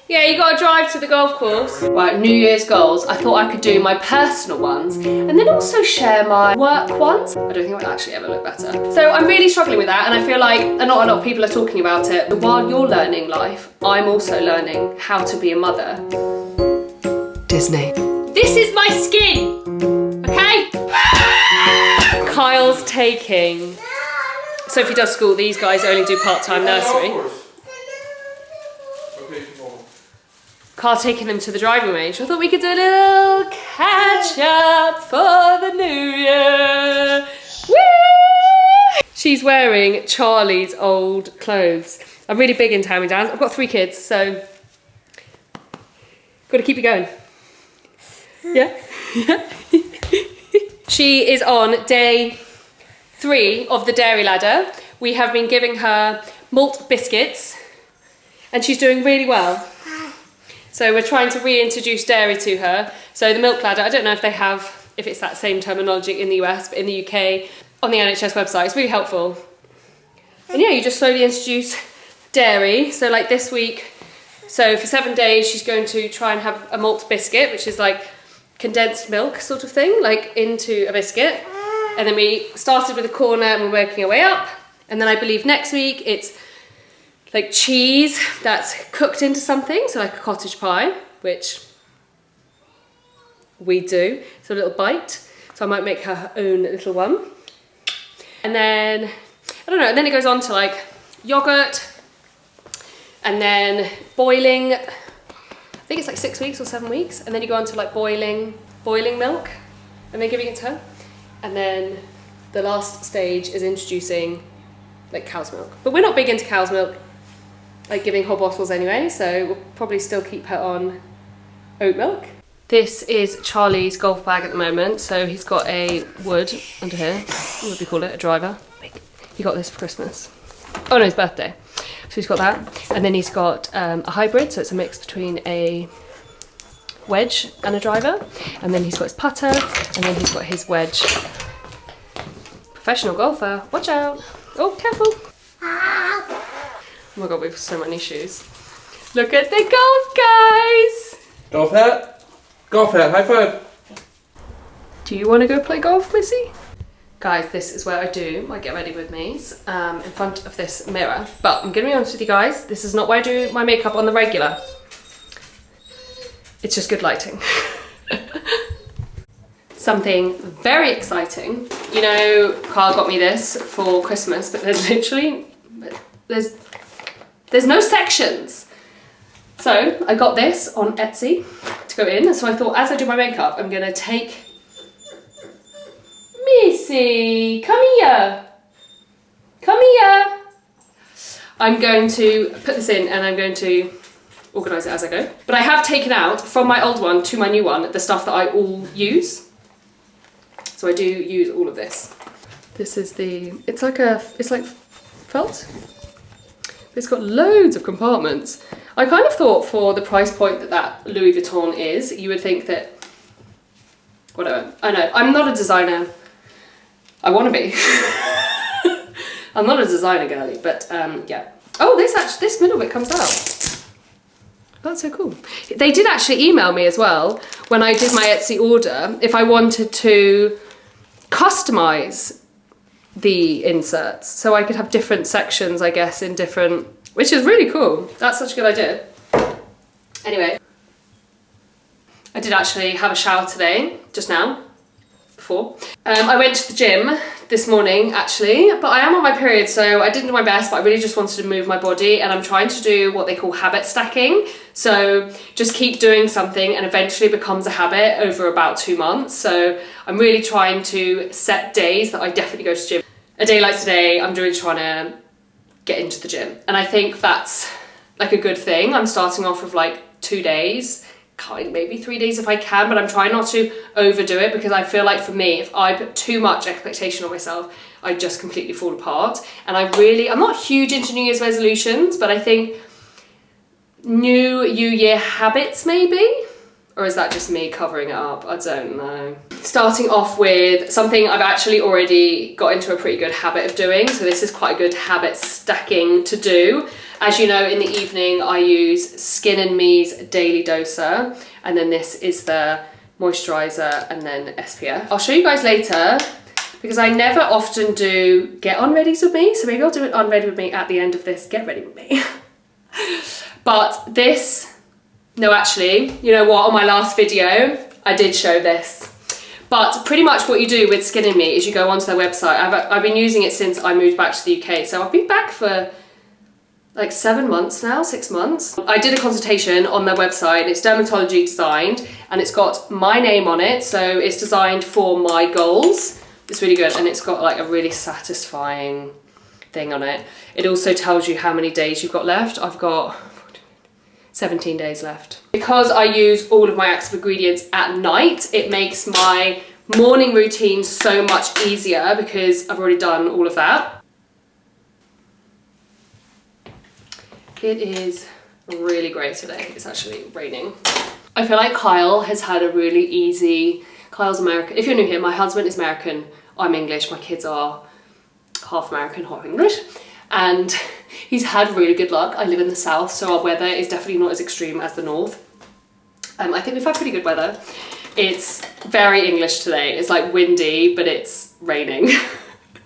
Yeah, you gotta drive to the golf course. Right, New Year's goals. I thought I could do my personal ones and then also share my work ones. I don't think it would actually ever look better. So I'm really struggling with that, and I feel like not a lot of people are talking about it. While you're learning life, I'm also learning how to be a mother. Disney. This is my skin, okay? Kyle's taking... Sophie does school. These guys only do part-time nursery. Carl taking them to the driving range. I thought we could do a little catch up for the new year. Woo! She's wearing Charlie's old clothes. I'm really big into hand-me-downs. I've got 3 kids, so got to keep it going. Yeah? She is on day 3 of the dairy ladder. We have been giving her malt biscuits and she's doing really well. So we're trying to reintroduce dairy to her. So the milk ladder, I don't know if they have, if it's that same terminology in the US, but in the UK, on the NHS website, it's really helpful. And yeah, you just slowly introduce dairy. So like this week, so for 7 days, she's going to try and have a malt biscuit, which is like condensed milk sort of thing, like into a biscuit. And then we started with a corner and we're working our way up. And then I believe next week it's like cheese that's cooked into something, so like a cottage pie, which we do. So a little bite. So I might make her own little one. And then, I don't know, and then it goes on to like yogurt and then boiling, I think it's like 6 weeks or 7 weeks. And then you go on to like boiling milk and then giving it to her. And then the last stage is introducing like cow's milk. But we're not big into cow's milk, like giving whole bottles anyway, so we'll probably still keep her on oat milk. This is Charlie's golf bag at the moment, so he's got a wood under here. What would we call it? A driver. He got this for Christmas. Oh no, his birthday. So he's got that. And then he's got a hybrid, so it's a mix between a wedge and a driver. And then he's got his putter, and then he's got his wedge. Professional golfer, watch out. Oh, careful. Oh my god, we have so many shoes. Look at the golf, guys! Golf hat? Golf hat, high five! Do you want to go play golf, Missy? Guys, this is where I do my get ready with me's in front of this mirror. But I'm going to be honest with you guys, this is not where I do my makeup on the regular. It's just good lighting. Something very exciting. You know, Carl got me this for Christmas, but there's literally, there's no sections. So I got this on Etsy to go in. So I thought as I do my makeup, I'm gonna take, Missy, come here. Come here. I'm going to put this in and I'm going to organise it as I go. But I have taken out from my old one to my new one, the stuff that I all use. So I do use all of this. This is the, it's like felt. It's got loads of compartments. I kind of thought for the price point that Louis Vuitton is, you would think that, whatever. I know, I'm not a designer. I want to be. I'm not a designer girly, but yeah. Oh, this middle bit comes out. That's so cool. They did actually email me as well when I did my Etsy order if I wanted to customize the inserts so I could have different sections, I guess, in different, which is really cool. That's such a good idea. Anyway, I did actually have a shower today, just now, before. I went to the gym this morning actually, but I am on my period, so I didn't do my best, but I really just wanted to move my body, and I'm trying to do what they call habit stacking. So just keep doing something and eventually it becomes a habit over about 2 months. So I'm really trying to set days that I definitely go to the gym. A day like today, I'm really trying to get into the gym. And I think that's like a good thing. I'm starting off with like 2 days, maybe 3 days if I can, but I'm trying not to overdo it because I feel like for me, if I put too much expectation on myself, I just completely fall apart. And I'm not huge into New Year's resolutions, but I think New Year habits maybe. Or is that just me covering it up? I don't know. Starting off with something I've actually already got into a pretty good habit of doing. So this is quite a good habit stacking to do. As you know, in the evening, I use Skin and Me's Daily Doser. And then this is the moisturizer and then SPF. I'll show you guys later because I never often do get on readies with me. So maybe I'll do it on ready with me at the end of this get ready with me. But this, no, actually, you know what? On my last video, I did show this. But pretty much what you do with Skin and Me is you go onto their website. I've been using it since I moved back to the UK. So I've been back for like 7 months now, 6 months. I did a consultation on their website. It's dermatology designed and it's got my name on it. So it's designed for my goals. It's really good and it's got like a really satisfying thing on it. It also tells you how many days you've got left. I've got 17 days left. Because I use all of my active ingredients at night, it makes my morning routine so much easier because I've already done all of that. It is really grey today. It's actually raining. I feel like Kyle has had a really easy, Kyle's American. If you're new here, my husband is American, I'm English, my kids are half American, half English. And he's had really good luck. I live in the south, so our weather is definitely not as extreme as the north. I think we've had pretty good weather. It's very English today. It's like windy, but it's raining.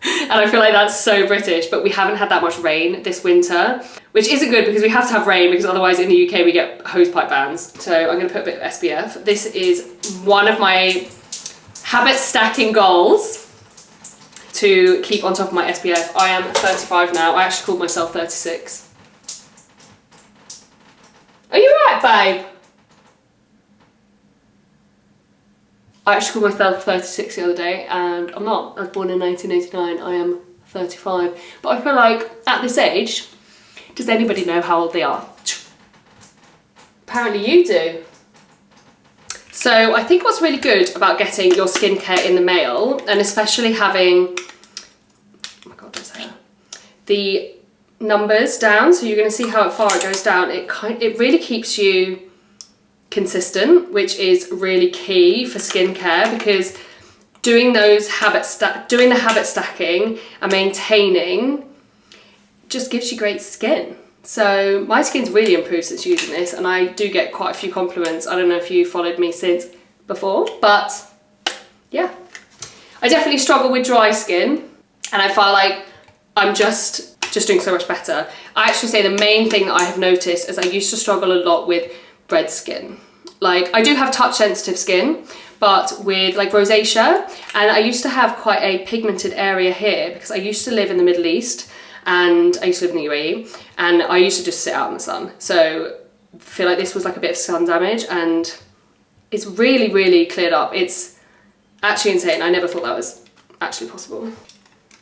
And I feel like that's so British, but we haven't had that much rain this winter, which isn't good because we have to have rain because otherwise in the UK we get hosepipe bans. So I'm gonna put a bit of SPF. This is one of my habit stacking goals to keep on top of my SPF. I am 35 now. I actually called myself 36. Are you right, babe? I actually called myself 36 the other day and I'm not. I was born in 1989, I am 35. But I feel like at this age, does anybody know how old they are? Apparently you do. So I think what's really good about getting your skincare in the mail, and especially having, oh my God, there's hair, the numbers down, so you're gonna see how far it goes down. It really keeps you consistent, which is really key for skincare because doing the habit stacking and maintaining just gives you great skin. So my skin's really improved since using this and I do get quite a few compliments. I don't know if you followed me since before, but yeah. I definitely struggle with dry skin and I feel like I'm just doing so much better. I actually say the main thing that I have noticed is I used to struggle a lot with red skin. Like I do have touch sensitive skin, but with like rosacea, and I used to have quite a pigmented area here because I used to live in the Middle East and I used to live in the UAE and I used to just sit out in the sun. So I feel like this was like a bit of sun damage and it's really, really cleared up. It's actually insane. I never thought that was actually possible.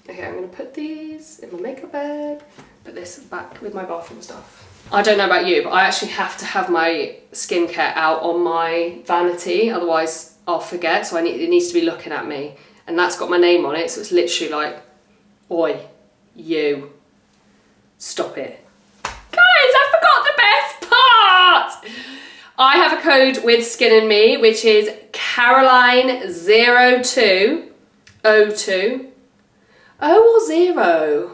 Okay, I'm gonna put these in my makeup bag, put this back with my bathroom stuff. I don't know about you, but I actually have to have my skincare out on my vanity, otherwise I'll forget. So it needs to be looking at me, and that's got my name on it. So it's literally like, oi, you, stop it. Guys, I forgot the best part. I have a code with Skin and Me, which is Caroline0202. O or 0?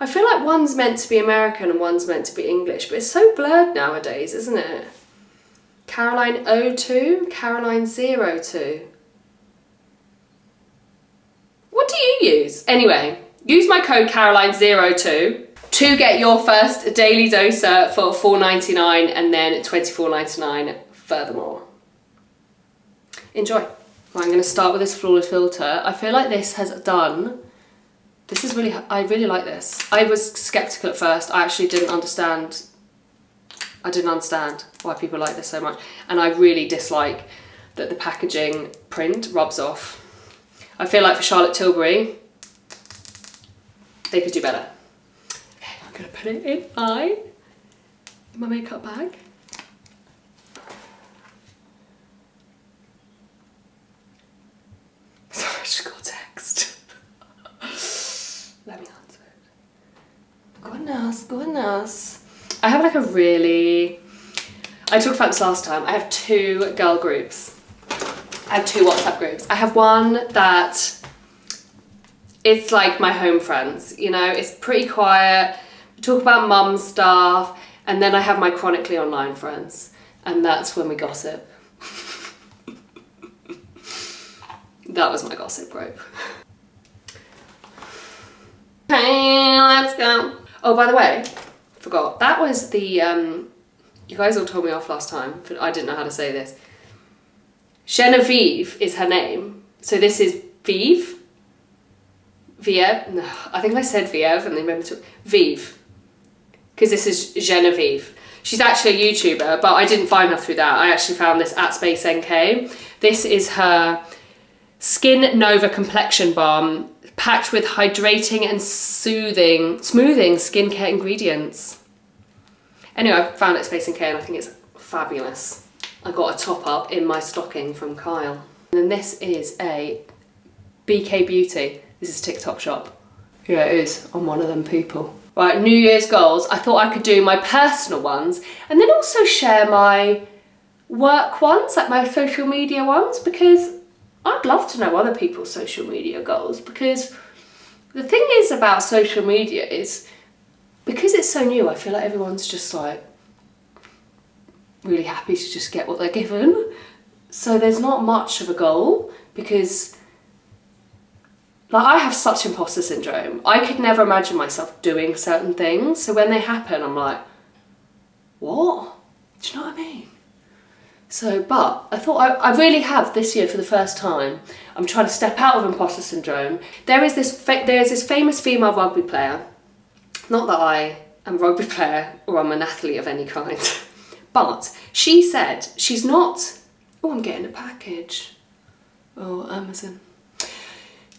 I feel like one's meant to be American and one's meant to be English, but it's so blurred nowadays, isn't it? Caroline 02, Caroline 02. What do you use? Anyway, use my code Caroline02 to get your first daily doser for $4.99 and then $24.99 furthermore. Enjoy. Well, I'm going to start with this Flawless filter. I feel like this has done... This is really... I really like this. I was sceptical at first. I actually didn't understand... I didn't understand why people like this so much. And I really dislike that the packaging print rubs off. I feel like for Charlotte Tilbury, they could do better. Okay, I'm going to put it in my makeup bag. Sorry, I just got a text. Let me answer it. Goodness, goodness. I have like a really... I talked about this last time. I have 2 girl groups. I have 2 WhatsApp groups. I have one that it's like my home friends, you know, it's pretty quiet. We talk about mum stuff, and then I have my chronically online friends, and that's when we gossip. That was my gossip group. Okay, let's go. Oh, by the way, forgot. That was the, you guys all told me off last time, but I didn't know how to say this. Genevieve is her name. So this is Vive. Vieve. No, I think I said Vieve and they made me talk. Vive. Because this is Genevieve. She's actually a YouTuber, but I didn't find her through that. I actually found this at Space NK. This is her Skin Nova Complexion Balm, packed with hydrating and smoothing skincare ingredients. Anyway, I found it at Space NK and I think it's fabulous. I got a top up in my stocking from Kyle. And then this is a BK Beauty. This is TikTok shop. Yeah, it is. I'm one of them people. Right, New Year's goals. I thought I could do my personal ones and then also share my work ones, like my social media ones, because I'd love to know other people's social media goals, because the thing is about social media is, because it's so new, I feel like everyone's just like really happy to just get what they're given. So there's not much of a goal, because like I have such imposter syndrome. I could never imagine myself doing certain things. So when they happen, I'm like, what? Do you know what I mean? So, but I thought I really have this year for the first time. I'm trying to step out of imposter syndrome. There's this famous female rugby player. Not that I am a rugby player or I'm an athlete of any kind, but she said she's not. Oh, I'm getting a package. Oh, Amazon.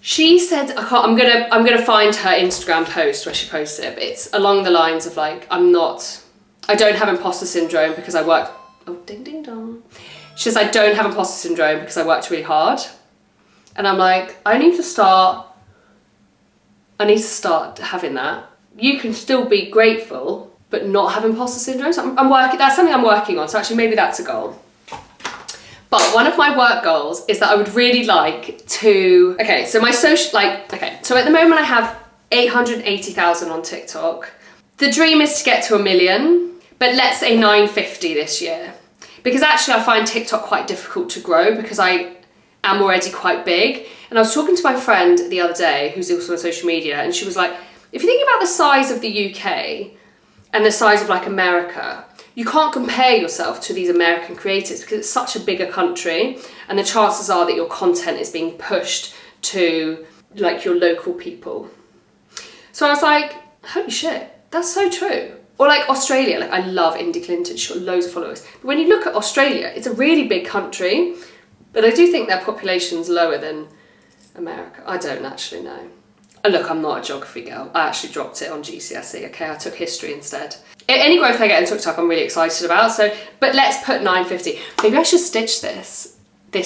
She said I'm gonna find her Instagram post where she posts it. But it's along the lines of like I don't have imposter syndrome because I work. Oh, ding, ding, dong. She says, I don't have imposter syndrome because I worked really hard. And I'm like, I need to start having that. You can still be grateful, but not have imposter syndrome. So that's something I'm working on. So actually maybe that's a goal. But one of my work goals is that I would really like to, so at the moment I have 880,000 on TikTok. The dream is to get to 1 million. But let's say 950 this year. Because actually I find TikTok quite difficult to grow because I am already quite big. And I was talking to my friend the other day, who's also on social media, and she was like, if you think about the size of the UK and the size of like America, you can't compare yourself to these American creators because it's such a bigger country and the chances are that your content is being pushed to like your local people. So I was like, holy shit, that's so true. Or like Australia, like I love Indy Clinton, she's got loads of followers. But when you look at Australia, it's a really big country, but I do think their population's lower than America. I don't actually know. And look, I'm not a geography girl. I actually dropped it on GCSE, okay? I took history instead. Any growth I get in TikTok, I'm really excited about. So, but let's put 950. Maybe I should stitch this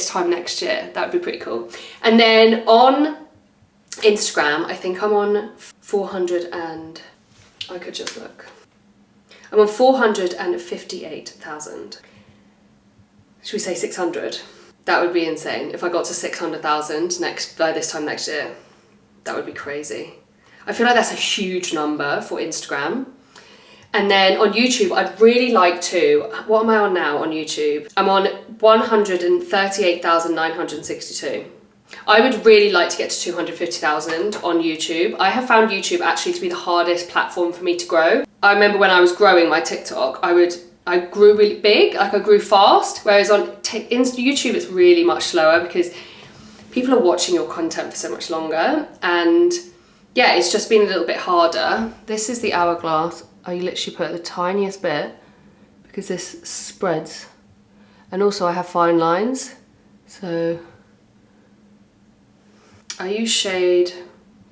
time next year. That would be pretty cool. And then on Instagram, I think I'm on 400 and I could just look. I'm on 458,000. Should we say 600? That would be insane. If I got to 600,000 by this time next year, that would be crazy. I feel like that's a huge number for Instagram. And then on YouTube, I'd really like to, what am I on now on YouTube? I'm on 138,962. I would really like to get to 250,000 on YouTube. I have found YouTube actually to be the hardest platform for me to grow. I remember when I was growing my TikTok, I grew really big, like I grew fast, whereas on YouTube it's really much slower because people are watching your content for so much longer, and yeah, it's just been a little bit harder. This is the hourglass. I literally put the tiniest bit because this spreads, and also I have fine lines, so I use shade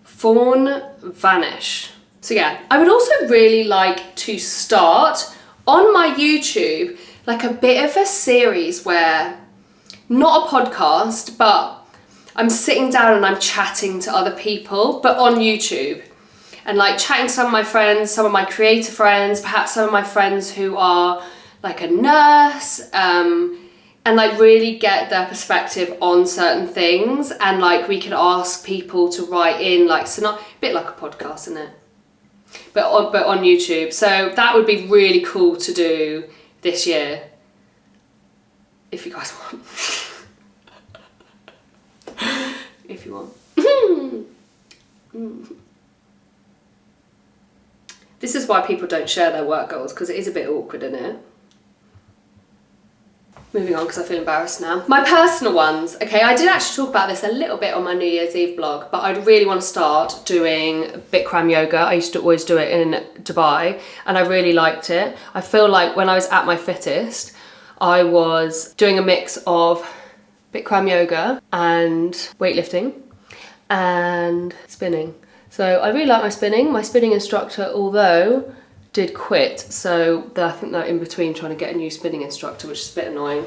Fawn Vanish. So yeah, I would also really like to start on my YouTube like a bit of a series where, not a podcast, but I'm sitting down and I'm chatting to other people, but on YouTube. And like chatting to some of my friends, some of my creator friends, perhaps some of my friends who are like a nurse, and like really get their perspective on certain things, and like we can ask people to write in like a bit like a podcast, isn't it? But on YouTube. So that would be really cool to do this year, if you guys want. If you want. This is why people don't share their work goals, because it is a bit awkward, isn't it? Moving on, because I feel embarrassed now. My personal ones. Okay, I did actually talk about this a little bit on my New Year's Eve vlog, but I really want to start doing Bikram yoga. I used to always do it in Dubai, and I really liked it. I feel like when I was at my fittest, I was doing a mix of Bikram yoga and weightlifting and spinning. So I really like my spinning. My spinning instructor, although, did quit, so I think they're in between trying to get a new spinning instructor, which is a bit annoying,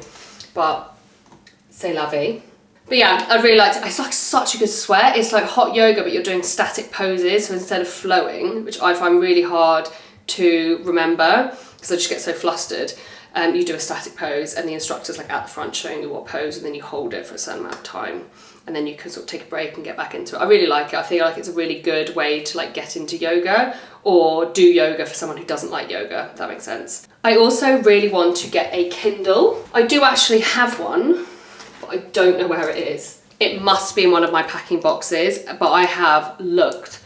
but c'est la vie. But yeah, I really liked it. It's like such a good sweat. It's like hot yoga, but you're doing static poses, so instead of flowing, which I find really hard to remember because I just get so flustered, you do a static pose and the instructor's like at the front showing you what pose, and then you hold it for a certain amount of time, and then you can sort of take a break and get back into it. I really like it. I feel like it's a really good way to like get into yoga, or do yoga for someone who doesn't like yoga, if that makes sense. I also really want to get a Kindle. I do actually have one, but I don't know where it is. It must be in one of my packing boxes, but I have looked.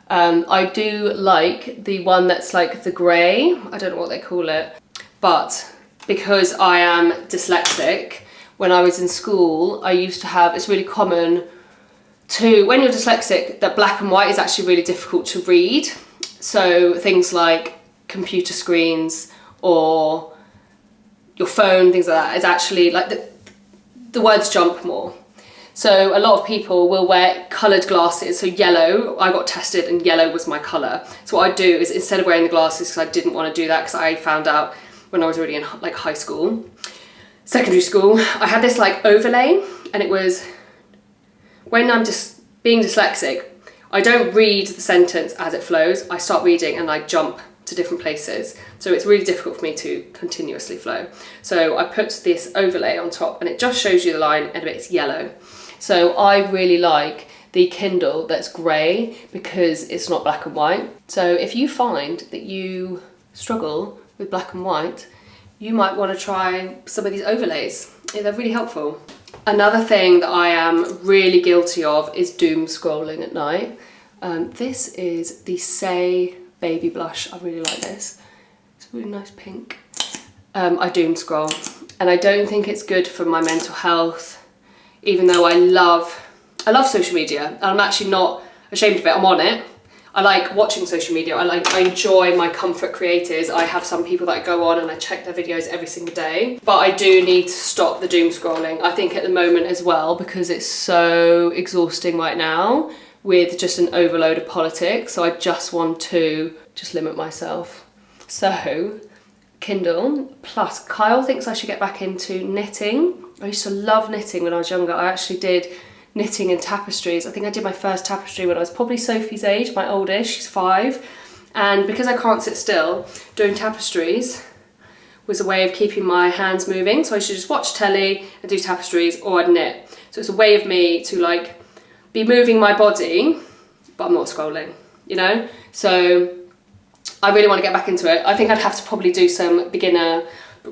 I do like the one that's like the grey, I don't know what they call it, but because I am dyslexic, when I was in school, I used to have, it's really common to, when you're dyslexic, that black and white is actually really difficult to read. So things like computer screens or your phone, things like that, is actually like the words jump more. So a lot of people will wear coloured glasses, so yellow, I got tested and yellow was my colour. So what I do is, instead of wearing the glasses, because I didn't want to do that, because I found out when I was already in like high school, secondary school, I had this like overlay, and it was, when I'm just being dyslexic, I don't read the sentence as it flows, I start reading and I jump to different places. So it's really difficult for me to continuously flow. So I put this overlay on top and it just shows you the line and it's yellow. So I really like the Kindle that's grey because it's not black and white. So if you find that you struggle with black and white, you might want to try some of these overlays. Yeah, they're really helpful. Another thing that I am really guilty of is doom scrolling at night. This is the Say Baby Blush. I really like this. It's a really nice pink. I doom scroll, and I don't think it's good for my mental health, even though I love social media, and I'm actually not ashamed of it. I'm on it. I like watching social media. I enjoy my comfort creators. I have some people that I go on and I check their videos every single day. But I do need to stop the doom scrolling. I think at the moment as well, because it's so exhausting right now with just an overload of politics. So I just want to just limit myself. So Kindle, plus Kyle thinks I should get back into knitting. I used to love knitting when I was younger. I actually did knitting and tapestries. I think I did my first tapestry when I was probably Sophie's age, my oldest, she's 5. And because I can't sit still, doing tapestries was a way of keeping my hands moving. So I should just watch telly and do tapestries, or I'd knit. So it's a way of me to like be moving my body, but I'm not scrolling, you know? So I really want to get back into it. I think I'd have to probably do some beginner,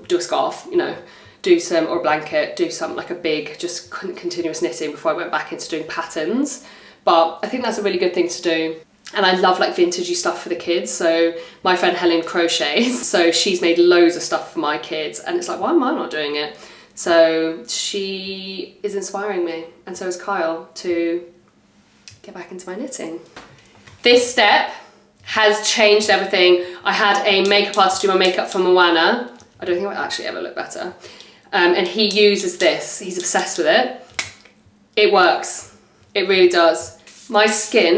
do a scarf, you know, do some, or a blanket, do some like a big, just continuous knitting before I went back into doing patterns. But I think that's a really good thing to do. And I love like vintagey stuff for the kids. So my friend Helen crochets, so she's made loads of stuff for my kids, and it's like, why am I not doing it? So she is inspiring me, and so is Kyle, to get back into my knitting. This step has changed everything. I had a makeup artist do my makeup for Moana. I don't think it would actually ever look better. And he uses this, he's obsessed with it. It works, it really does. My skin,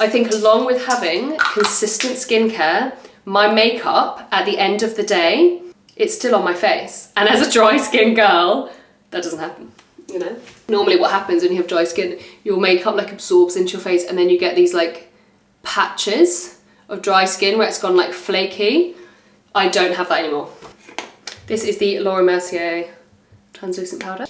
I think along with having consistent skincare, my makeup at the end of the day, it's still on my face. And as a dry skin girl, that doesn't happen, you know? Normally what happens when you have dry skin, your makeup like absorbs into your face, and then you get these like patches of dry skin where it's gone like flaky. I don't have that anymore. This is the Laura Mercier translucent powder.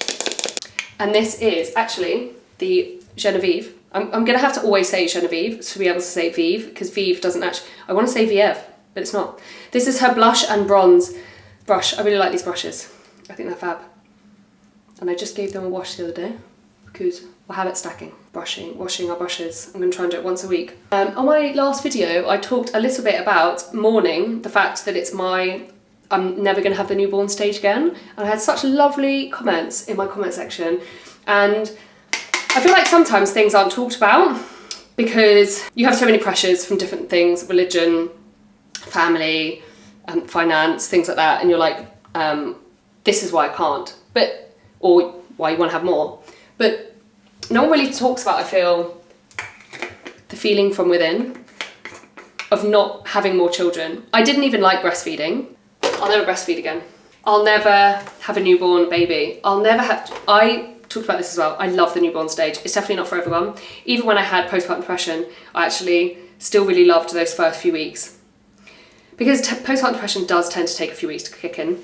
And this is actually the Genevieve. I'm gonna have to always say Genevieve to be able to say Vive, because Vive doesn't actually, I wanna say Vieve, but it's not. This is her blush and bronze brush. I really like these brushes. I think they're fab. And I just gave them a wash the other day because we'll have it stacking. Washing our brushes. I'm gonna try and do it once a week. On my last video, I talked a little bit about mourning the fact that I'm never gonna have the newborn stage again. And I had such lovely comments in my comment section. And I feel like sometimes things aren't talked about because you have so many pressures from different things, religion, family, finance, things like that. And you're like, this is why I can't, or why you wanna have more. But no one really talks about, I feel, the feeling from within of not having more children. I didn't even like breastfeeding. I'll never breastfeed again. I'll never have a newborn baby. I talked about this as well. I love the newborn stage. It's definitely not for everyone. Even when I had postpartum depression, I actually still really loved those first few weeks. Because postpartum depression does tend to take a few weeks to kick in.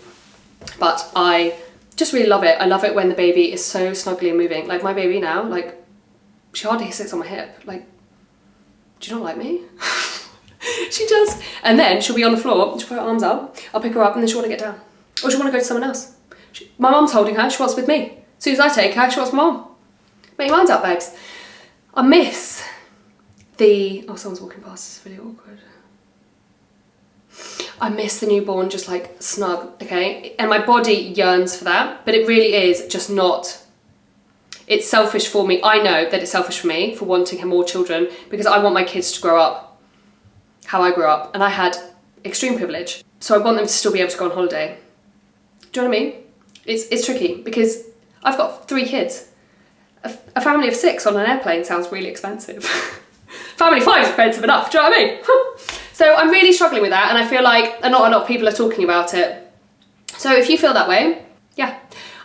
But I just really love it. I love it when the baby is so snuggly and moving. Like my baby now, like, she hardly sits on my hip. Like, do you not like me? She just, and then she'll be on the floor, she'll put her arms up, I'll pick her up and then she'll want to get down. Or she'll want to go to someone else. My mum's holding her, she wants with me. As soon as I take her, she wants mom. Make your minds up, babes. I miss oh, someone's walking past, it's really awkward. I miss the newborn just like snug, okay? And my body yearns for that, but it really is just not, it's selfish for me. I know that it's selfish for me for wanting more children because I want my kids to grow up how I grew up, and I had extreme privilege. So I want them to still be able to go on holiday. Do you know what I mean? It's tricky because I've got 3 kids. A family of 6 on an airplane sounds really expensive. Family of 5 is expensive enough, do you know what I mean? So I'm really struggling with that, and I feel like not a lot of people are talking about it. So if you feel that way, yeah.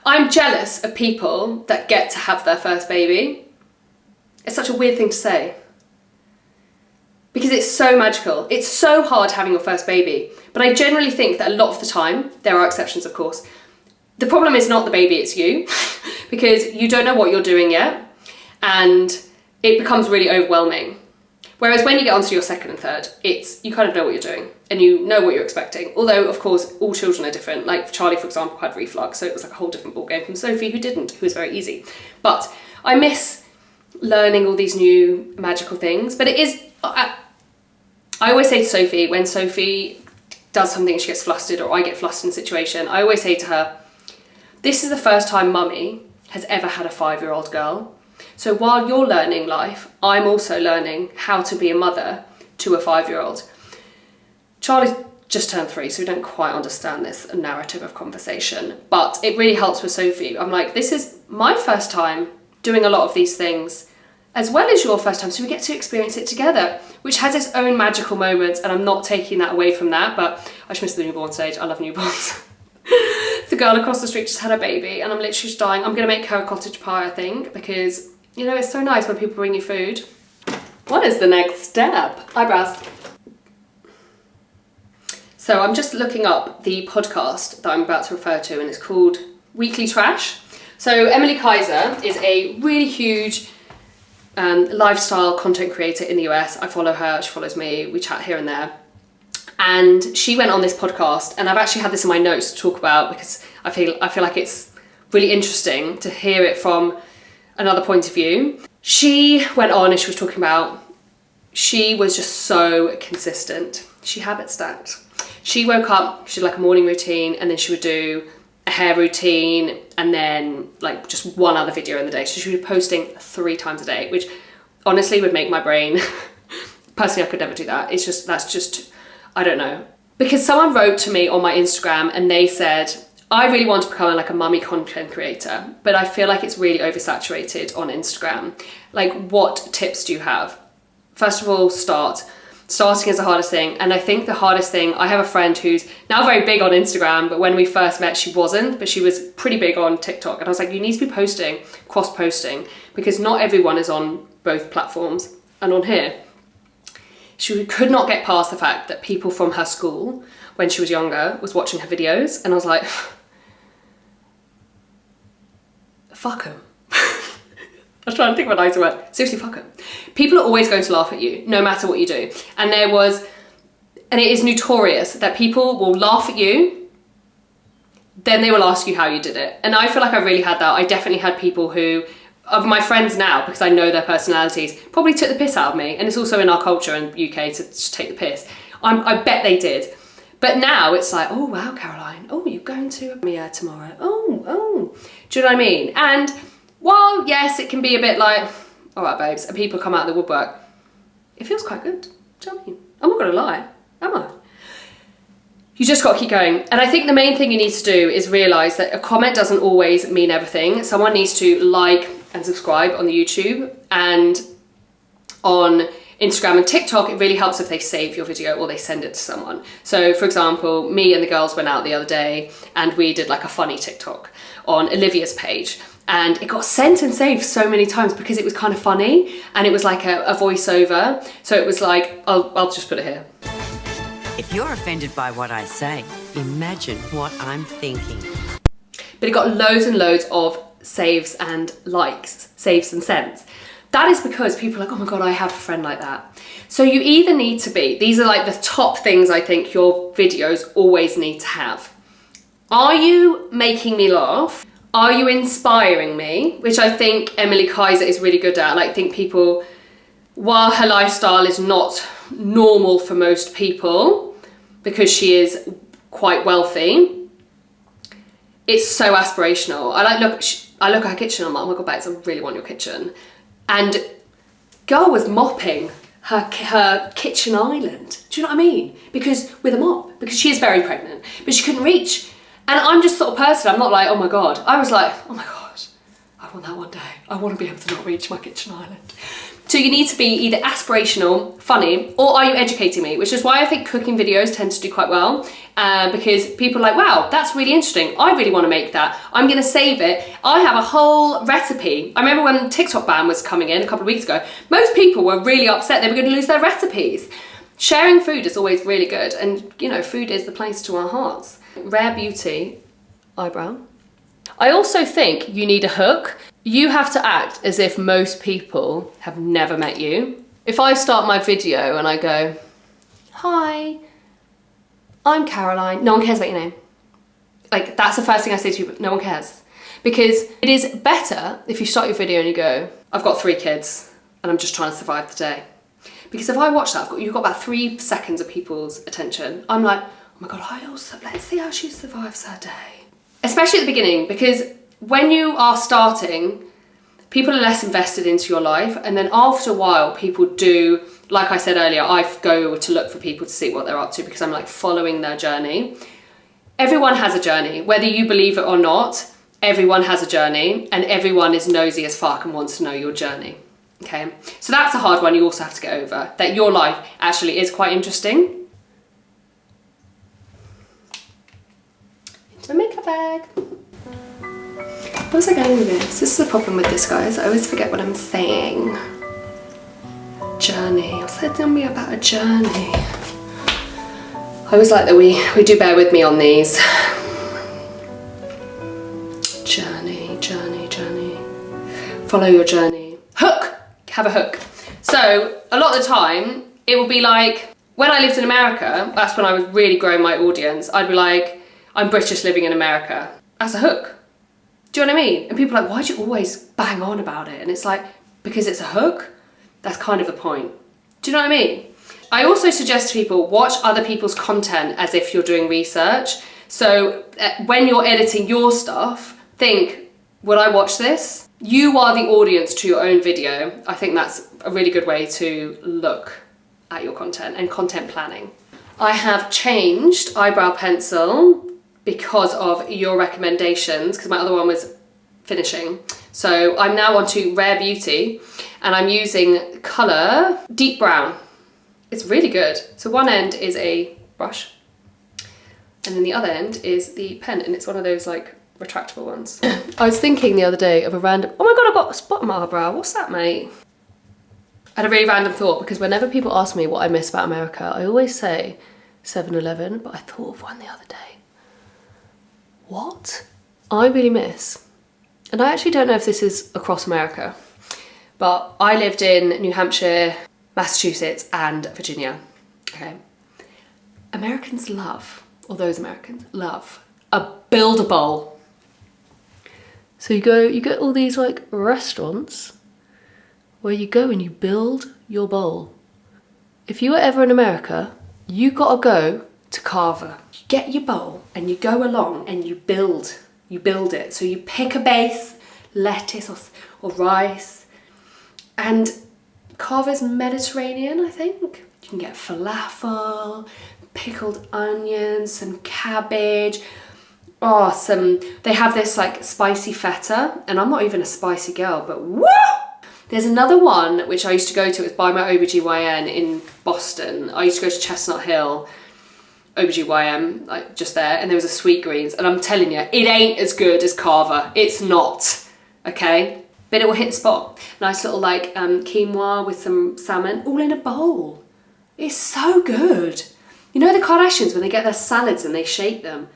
I'm jealous of people that get to have their first baby. It's such a weird thing to say. Because it's so magical. It's so hard having your first baby. But I generally think that a lot of the time, there are exceptions of course, the problem is not the baby, it's you. Because you don't know what you're doing yet. And it becomes really overwhelming. Whereas when you get onto your second and third, you kind of know what you're doing. And you know what you're expecting. Although, of course, all children are different. Like Charlie, for example, had reflux. So it was like a whole different ballgame from Sophie, who didn't, who was very easy. But I miss learning all these new magical things. But it is... I always say to Sophie, when Sophie does something and she gets flustered or I get flustered in a situation, I always say to her, this is the first time mummy has ever had a 5-year-old girl. So while you're learning life, I'm also learning how to be a mother to a 5-year-old. Charlie just turned 3, so we don't quite understand this narrative of conversation, but it really helps with Sophie. I'm like, this is my first time doing a lot of these things as well as your first time, so we get to experience it together, which has its own magical moments, and I'm not taking that away from that, but I just miss the newborn stage. I love newborns. The girl across the street just had a baby, and I'm literally just dying. I'm gonna make her a cottage pie, I think, because, you know, it's so nice when people bring you food. What is the next step? Eyebrows. So I'm just looking up the podcast that I'm about to refer to, and it's called Weekly Trash. So Emily Kaiser is a really huge lifestyle content creator in the US. I follow her, she follows me, we chat here and there. And she went on this podcast, and I've actually had this in my notes to talk about because I feel like it's really interesting to hear it from another point of view. She went on and she was talking about, she was just so consistent. She habit stacked. She woke up, she did like a morning routine, and then she would do a hair routine, and then like just one other video in the day. So she would be posting 3 times a day, which honestly would make my brain, personally I could never do that. That's just, I don't know. Because someone wrote to me on my Instagram and they said, I really want to become like a mummy content creator, but I feel like it's really oversaturated on Instagram. Like, what tips do you have? First of all, starting is the hardest thing. And I think the hardest thing, I have a friend who's now very big on Instagram, but when we first met, she wasn't, but she was pretty big on TikTok. And I was like, you need to be posting, cross-posting, because not everyone is on both platforms and on here. she could not get past the fact that people from her school, when she was younger, was watching her videos, and I was like, fuck them. I was trying to think of a nicer word. Seriously, fuck them. People are always going to laugh at you, no matter what you do. And it is notorious that people will laugh at you, then they will ask you how you did it. And I feel like I really had that. I definitely had people who, of my friends now, because I know their personalities, probably took the piss out of me. And it's also in our culture in the UK to just take the piss. I bet they did. But now it's like, oh wow, Caroline, oh, you're going to Mia tomorrow. Oh, do you know what I mean? And while yes, it can be a bit like, all right, babes, and people come out of the woodwork, it feels quite good. Do you know what I mean? I'm not gonna lie, am I? You just got to keep going. And I think the main thing you need to do is realise that a comment doesn't always mean everything. Someone needs to like and subscribe on the YouTube, and on Instagram and TikTok, it really helps if they save your video or they send it to someone. So for example, me and the girls went out the other day and we did like a funny TikTok on Olivia's page, and it got sent and saved so many times because it was kind of funny, and it was like a voiceover. So it was like, I'll just put it here. If you're offended by what I say, imagine what I'm thinking. But it got loads and loads of saves and likes, saves and sends. That is because people are like, oh my God, I have a friend like that. So you either need to be, these are like the top things I think your videos always need to have. Are you making me laugh? Are you inspiring me? Which I think Emily Kaiser is really good at. Like, I think people, while her lifestyle is not normal for most people, because she is quite wealthy, it's so aspirational. I look at her kitchen, I'm like, oh my God, babes, I really want your kitchen. And girl was mopping her kitchen island. Do you know what I mean? Because with a mop, because she is very pregnant, but she couldn't reach. And I'm just sort of person, I'm not like, oh my God. I was like, oh my God, I want that one day. I want to be able to not reach my kitchen island. So you need to be either aspirational, funny, or are you educating me? Which is why I think cooking videos tend to do quite well, because people are like, wow, that's really interesting. I really want to make that. I'm going to save it. I have a whole recipe. I remember when TikTok ban was coming in a couple of weeks ago, most people were really upset they were going to lose their recipes. Sharing food is always really good, and you know, food is the place to our hearts. Rare Beauty eyebrow. I also think you need a hook. You have to act as if most people have never met you. If I start my video and I go, hi, I'm Caroline, no one cares about your name. Like, that's the first thing I say to people, no one cares. Because it is better if you start your video and you go, I've got 3 kids and I'm just trying to survive the day. Because if I watch that, you've got about 3 seconds of people's attention. I'm like, oh my God, let's see how she survives her day. Especially at the beginning, because when you are starting, people are less invested into your life, and then after a while people do, like I said earlier, I go to look for people to see what they're up to because I'm like following their journey. Everyone has a journey, whether you believe it or not, everyone has a journey, and everyone is nosy as fuck and wants to know your journey, okay? So that's a hard one you also have to get over, that your life actually is quite interesting. Into a makeup bag. What was I going with this? This is the problem with this, guys. I always forget what I'm saying. Journey. What's that telling me about a journey? I always like that we do bear with me on these. Journey, journey, journey. Follow your journey. Hook! Have a hook. So, a lot of the time, it will be like, when I lived in America, that's when I was really growing my audience, I'd be like, I'm British living in America. That's a hook. Do you know what I mean? And people are like, why do you always bang on about it? And it's like, because it's a hook. That's kind of the point. Do you know what I mean? I also suggest to people, watch other people's content as if you're doing research. So when you're editing your stuff, think, would I watch this? You are the audience to your own video. I think that's a really good way to look at your content and content planning. I have changed eyebrow pencil because of your recommendations, because my other one was finishing. So I'm now on to Rare Beauty, and I'm using colour Deep Brown. It's really good. So one end is a brush, and then the other end is the pen, and it's one of those like retractable ones. I was thinking the other day of a random, oh my God, I've got a spot on my eyebrow. What's that, mate? I had a really random thought, because whenever people ask me what I miss about America, I always say 7-Eleven, but I thought of one the other day. What I really miss, and I actually don't know if this is across America, but I lived in New Hampshire, Massachusetts, and Virginia. Okay. Americans love, or those Americans love, a Build-A-Bowl. So you get all these like restaurants where you go and you build your bowl. If you were ever in America, you gotta go to Carver. You get your bowl and you go along and you build it. So you pick a base, lettuce or rice, and Carver's Mediterranean, I think. You can get falafel, pickled onions, some cabbage. Oh, they have this like spicy feta, and I'm not even a spicy girl, but woo! There's another one which I used to go to, it was by my OBGYN in Boston. I used to go to Chestnut Hill, OBGYN, like just there, and there was a Sweetgreens, and I'm telling you, it ain't as good as Carver. It's not, okay? But it will hit the spot. Nice little like quinoa with some salmon, all in a bowl. It's so good. You know the Kardashians, when they get their salads and they shake them?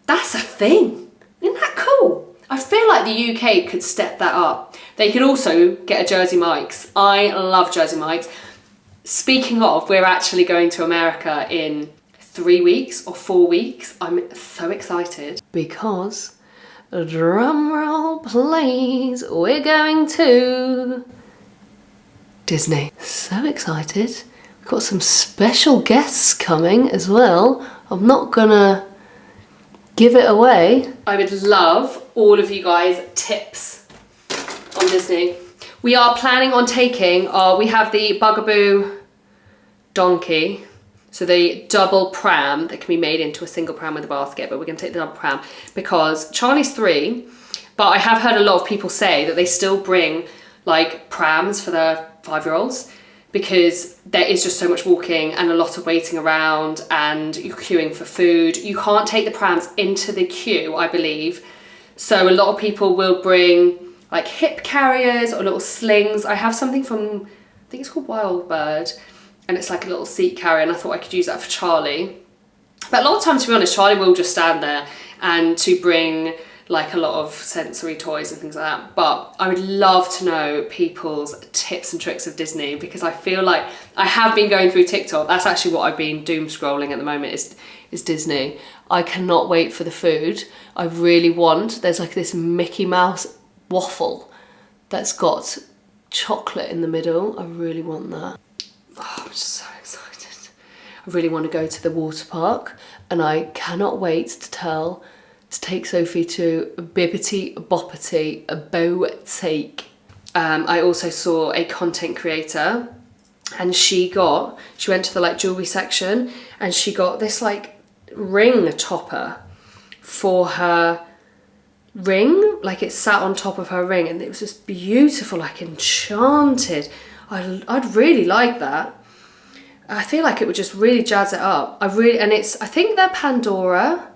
That's a thing. Isn't that cool? I feel like the UK could step that up. They could also get a Jersey Mike's. I love Jersey Mike's. Speaking of, we're actually going to America in 3 weeks or 4 weeks. I'm so excited. Because, drum roll please, we're going to Disney. So excited. We've got some special guests coming as well. I'm not gonna give it away. I would love all of you guys' tips on Disney. We are planning on taking we have the Bugaboo donkey, so the double pram that can be made into a single pram with a basket, but we're going to take the double pram because Charlie's 3, but I have heard a lot of people say that they still bring like prams for their 5-year-olds because there is just so much walking and a lot of waiting around and you're queuing for food. You can't take the prams into the queue, I believe. So a lot of people will bring like hip carriers or little slings. I have something from, I think it's called Wild Bird, and it's like a little seat carrier, and I thought I could use that for Charlie. But a lot of times, to be honest, Charlie will just stand there and to bring like a lot of sensory toys and things like that. But I would love to know people's tips and tricks of Disney, because I feel like I have been going through TikTok. That's actually what I've been doom scrolling at the moment is Disney. I cannot wait for the food. I really want, there's like this Mickey Mouse waffle that's got chocolate in the middle. I really want that. Oh, I'm just so excited. I really want to go to the water park, and I cannot wait to take Sophie to Bibbity Boppity Boutique. I also saw a content creator, and she went to the like jewelry section, and she got this like ring topper for her ring, like it sat on top of her ring, and it was just beautiful, like enchanted. I'd really like that. I feel like it would just really jazz it up. I think they're Pandora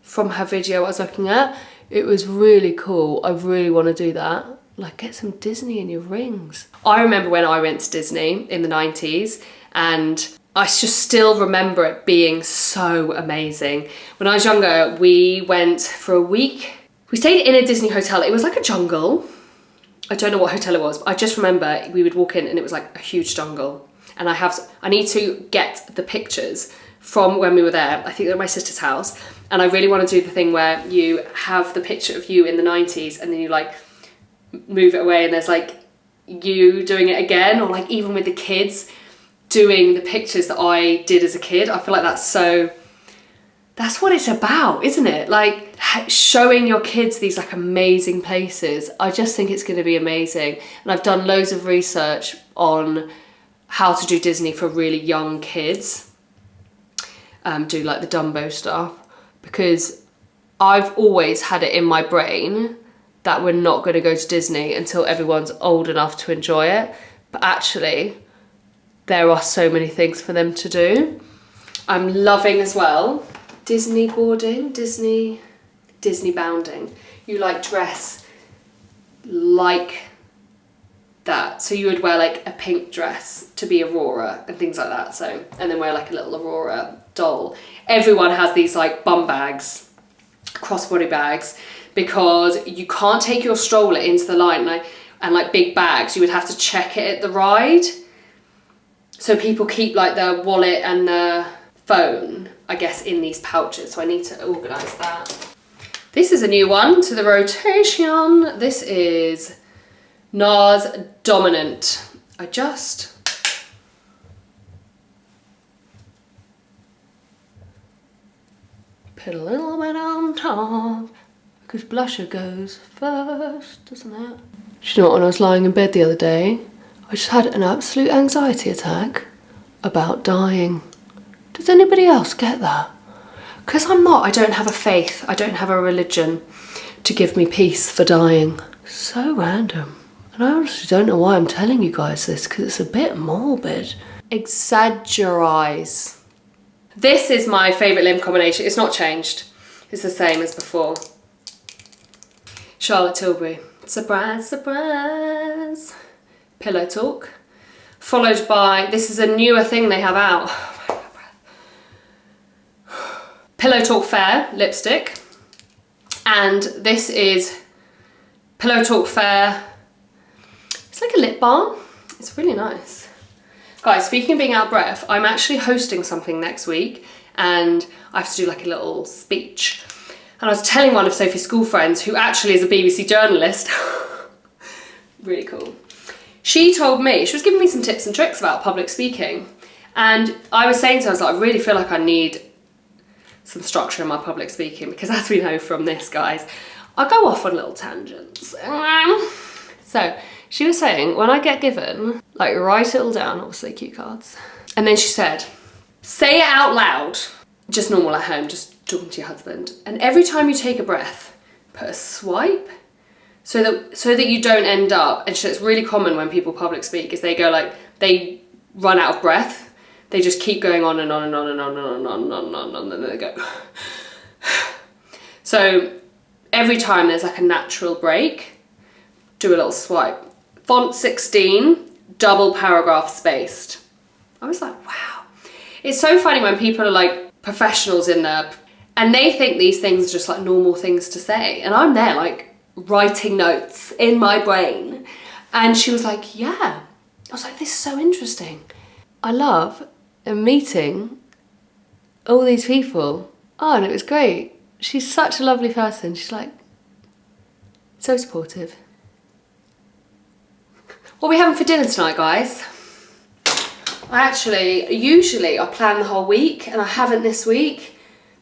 from her video I was looking at. It was really cool. I really want to do that. Like, get some Disney in your rings. I remember when I went to Disney in the 90s, and I just still remember it being so amazing. When I was younger, we went for a week. We stayed in a Disney hotel. It was like a jungle. I don't know what hotel it was, but I just remember we would walk in and it was like a huge jungle. And I need to get the pictures from when we were there. I think they're at my sister's house. And I really want to do the thing where you have the picture of you in the 90s and then you like move it away and there's like you doing it again, or like even with the kids doing the pictures that I did as a kid. I feel like that's what it's about, isn't it? Like showing your kids these like amazing places. I just think it's going to be amazing. And I've done loads of research on how to do Disney for really young kids. Do like the Dumbo stuff, because I've always had it in my brain that we're not going to go to Disney until everyone's old enough to enjoy it. But actually, there are so many things for them to do. I'm loving as well Disney boarding, Disney bounding. You like dress like that. So you would wear like a pink dress to be Aurora and things like that. So, and then wear like a little Aurora doll. Everyone has these like bum bags, crossbody bags, because you can't take your stroller into the line and like big bags. You would have to check it at the ride. So people keep like their wallet and their phone, I guess, in these pouches. So I need to organise that. This is a new one to the rotation. This is NARS Dominant. I just put a little bit on top because blusher goes first, doesn't it? Do you know what, when I was lying in bed the other day, I just had an absolute anxiety attack about dying. Does anybody else get that? Because I don't have a faith, I don't have a religion to give me peace for dying. So random. And I honestly don't know why I'm telling you guys this, because it's a bit morbid. Exaggerize. This is my favourite limb combination. It's not changed. It's the same as before. Charlotte Tilbury. Surprise, surprise. Pillow Talk. Followed by, this is a newer thing they have out. Pillow Talk Fair lipstick. And this is Pillow Talk Fair. It's like a lip balm. It's really nice. Guys, speaking of being out of breath, I'm actually hosting something next week and I have to do like a little speech. And I was telling one of Sophie's school friends, who actually is a BBC journalist, really cool. She told me, she was giving me some tips and tricks about public speaking. And I was saying to her, I was like, I really feel like I need some structure in my public speaking, because as we know from this, guys, I go off on little tangents. So she was saying, when I get given, like, write it all down, obviously cue cards. And then she said, say it out loud, just normal at home, just talking to your husband. And every time you take a breath, put a swipe, so that you don't end up, and it's really common when people public speak, is they go like, they run out of breath. They just keep going on and on and on and on and on and on and on and on, and then they go. So every time there's like a natural break, do a little swipe. Font 16, double paragraph spaced. I was like, wow. It's so funny when people are like professionals in there and they think these things are just like normal things to say. And I'm there like writing notes in my brain. And she was like, yeah. I was like, this is so interesting. I love meeting all these people. Oh, and it was great. She's such a lovely person. She's like, so supportive. What are we having for dinner tonight, guys? Usually I plan the whole week, and I haven't this week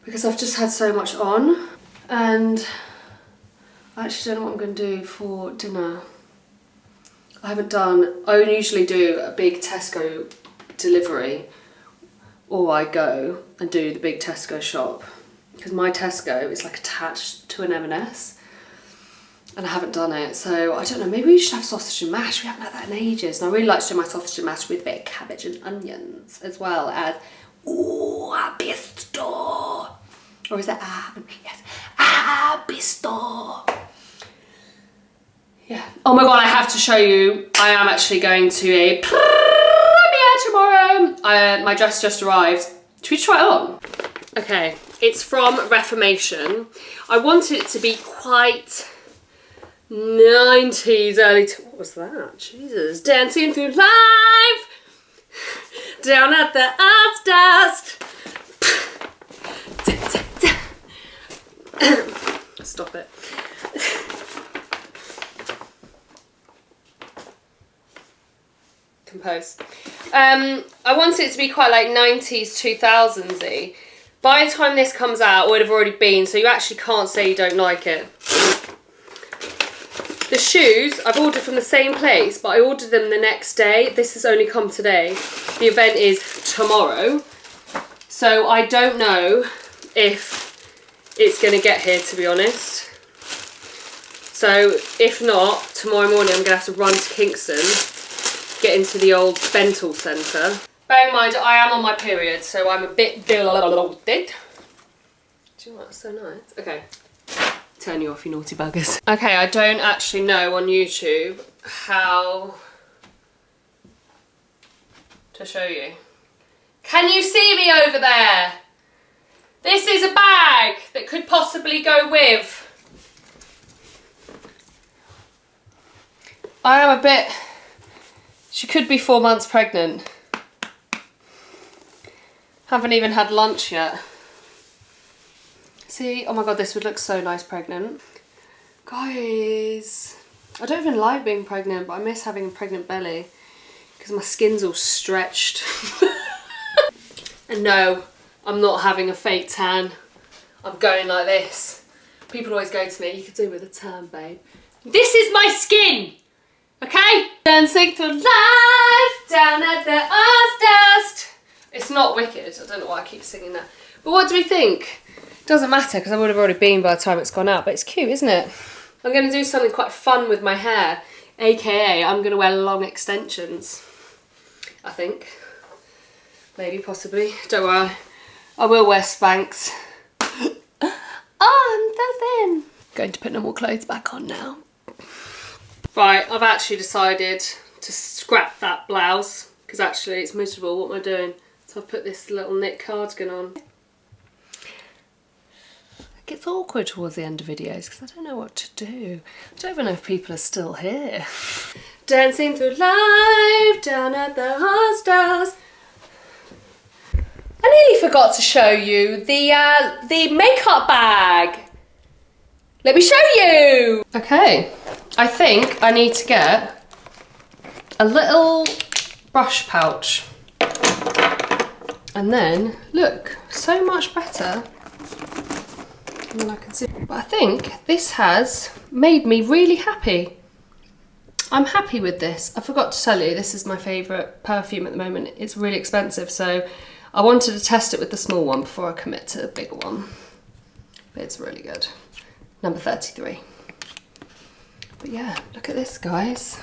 because I've just had so much on, and I actually don't know what I'm going to do for dinner. I usually do a big Tesco delivery, or I go and do the big Tesco shop, because my Tesco is like attached to an M&S. And I haven't done it, so I don't know, maybe we should have sausage and mash. We haven't had that in ages. And I really like to do my sausage and mash with a bit of cabbage and onions, as well as, ooh, a bisto. Or is that yes, bisto. Yeah. Oh my God, I have to show you, I am actually going to a premiere tomorrow. My dress just arrived. Should we try it on? Okay, it's from Reformation. I wanted it to be quite 90s, what was that? Jesus. Dancing through life, down at the arts dust. Stop it. Compose. I wanted it to be quite like 90s, 2000s-y. By the time this comes out, it would have already been, so you actually can't say you don't like it. The shoes I've ordered from the same place, but I ordered them the next day. This has only come today. The event is tomorrow. So I don't know if it's going to get here, to be honest. So if not, tomorrow morning I'm going to have to run to Kingston, get into the old Bental Centre. Bear in mind, I am on my period, so I'm a bit bloated. Do you know what? That's so nice. Okay. Turn you off, you naughty buggers. Okay, I don't actually know on YouTube how to show you. Can you see me over there? This is a bag that could possibly go with. I am a bit... She could be 4 months pregnant. Haven't even had lunch yet. See, oh my god, this would look so nice pregnant. Guys, I don't even like being pregnant, but I miss having a pregnant belly because my skin's all stretched. And no, I'm not having a fake tan. I'm going like this. People always go to me, you could do with a tan, babe. This is my skin, okay? Dancing through life down at the Ozdust. It's not wicked. I don't know why I keep singing that. But what do we think? It doesn't matter because I would have already been by the time it's gone out, but it's cute, isn't it? I'm going to do something quite fun with my hair, aka I'm going to wear long extensions, I think. Maybe, possibly. Don't worry. I will wear Spanx. Oh, I'm so thin. Going to put normal clothes back on now. Right, I've actually decided to scrap that blouse because actually it's miserable. What am I doing? So I've put this little knit cardigan on. It gets awkward towards the end of videos because I don't know what to do. I don't even know if people are still here. Dancing through life down at the Ozdust. I nearly forgot to show you the makeup bag. Let me show you. Okay, I think I need to get a little brush pouch. And then, look, so much better. And then I can see. But I think this has made me really happy. I'm happy with this. I forgot to tell you, this is my favourite perfume at the moment. It's really expensive, so I wanted to test it with the small one before I commit to the bigger one. But it's really good. Number 33. But yeah, look at this, guys.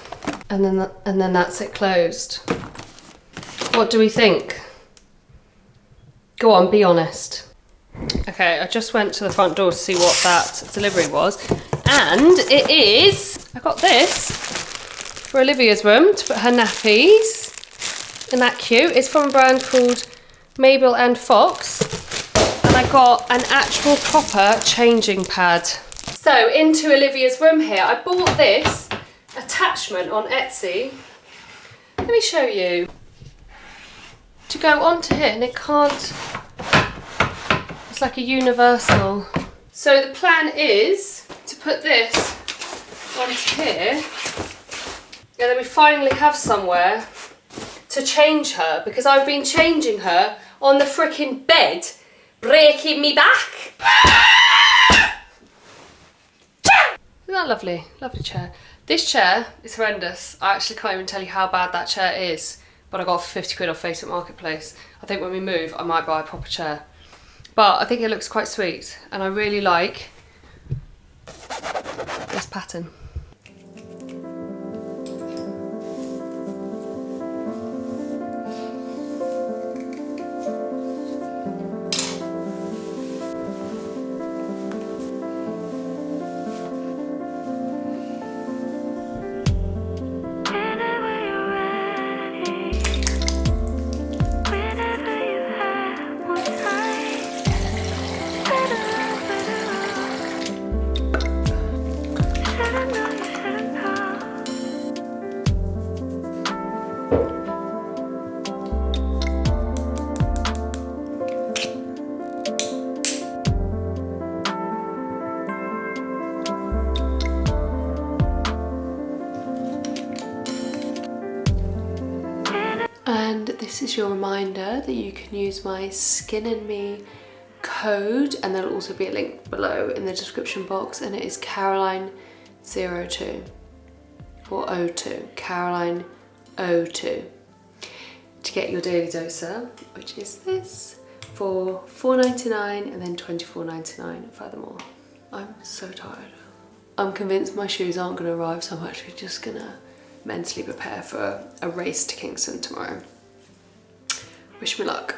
And then that's it closed. What do we think? Go on, be honest. Okay, I just went to the front door to see what that delivery was. And it is, I got this for Olivia's room to put her nappies. Isn't that cute? It's from a brand called Mabel and Fox. And I got an actual proper changing pad. So into Olivia's room here, I bought this attachment on Etsy. Let me show you. To go onto here, and it can't, it's like a universal. So the plan is to put this onto here, and then we finally have somewhere to change her, because I've been changing her on the frickin' bed, breaking me back. Isn't that lovely? Lovely chair. This chair is horrendous. I actually can't even tell you how bad that chair is, but I got it for 50 quid off Facebook Marketplace. I think when we move, I might buy a proper chair. But I think it looks quite sweet, and I really like this pattern. And this is your reminder that you can use my Skin and Me code, and there'll also be a link below in the description box, and it is Caroline02 or 02, Caroline 02, to get your daily doser, which is this, for $4.99 and then $24.99 furthermore. I'm so tired. I'm convinced my shoes aren't going to arrive, so I'm actually just gonna mentally prepare for a race to Kingston tomorrow. Wish me luck.